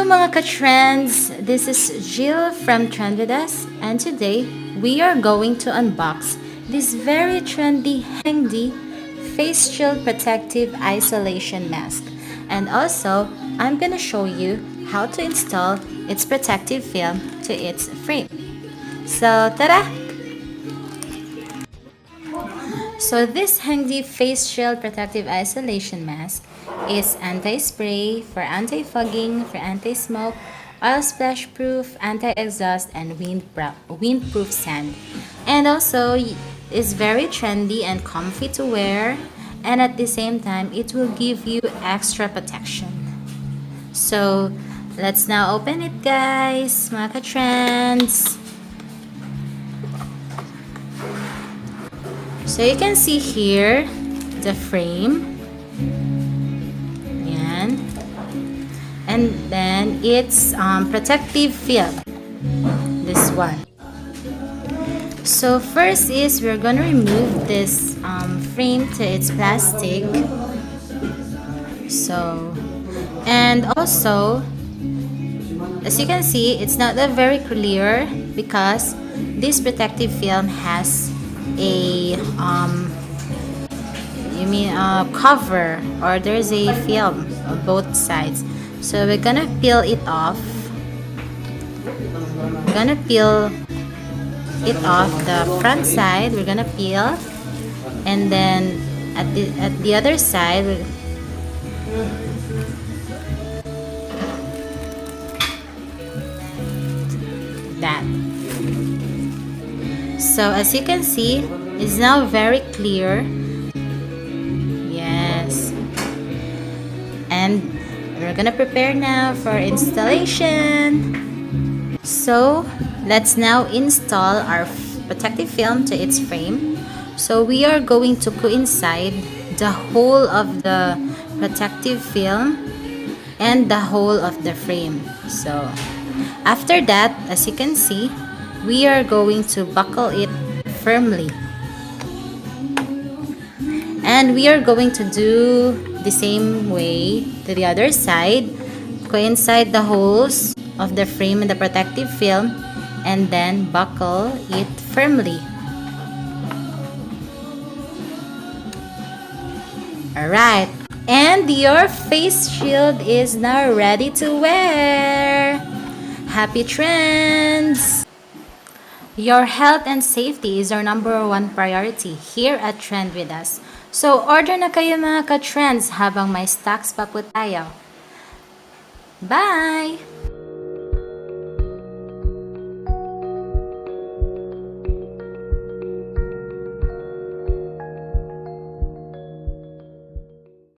mga ka-trends! This is Jill from Trend With Us, and today we are going to unbox this very trendy Heng Face Shield Protective Isolation Mask. And also, I'm gonna show you how to install its protective film to its frame. So, tada! So this Heng Face Shield Protective Isolation Mask is anti-spray, for anti-fogging, for anti-smoke, oil splash proof, anti-exhaust, and windproof sand. And also is very trendy and comfy to wear, and at the same time it will give you extra protection. So let's now open it, guys, mga ka-trends. So you can see here the frame. Yan. And then it's protective film. This one. So first is we're gonna remove this frame to its plastic. So, and also, as you can see, it's not that very clear because this protective film has a cover, or there's a film on both sides. So we're gonna peel it off. We're gonna peel it off the front side. We're gonna peel, and then at the other side that. So as you can see, it's now very clear. Yes. And we're gonna prepare now for installation. So let's now install our protective film to its frame. So we are going to coincide the whole of the protective film and the whole of the frame. So after that, as you can see, we are going to buckle it firmly. And we are going to do the same way to the other side. Coincide the holes of the frame and the protective film, and then buckle it firmly. Alright, and your face shield is now ready to wear. Happy trends! Your health and safety is our #1 priority here at Trend With Us. So order na kayo, mga ka-trends, habang may stocks pa po tayo. Bye!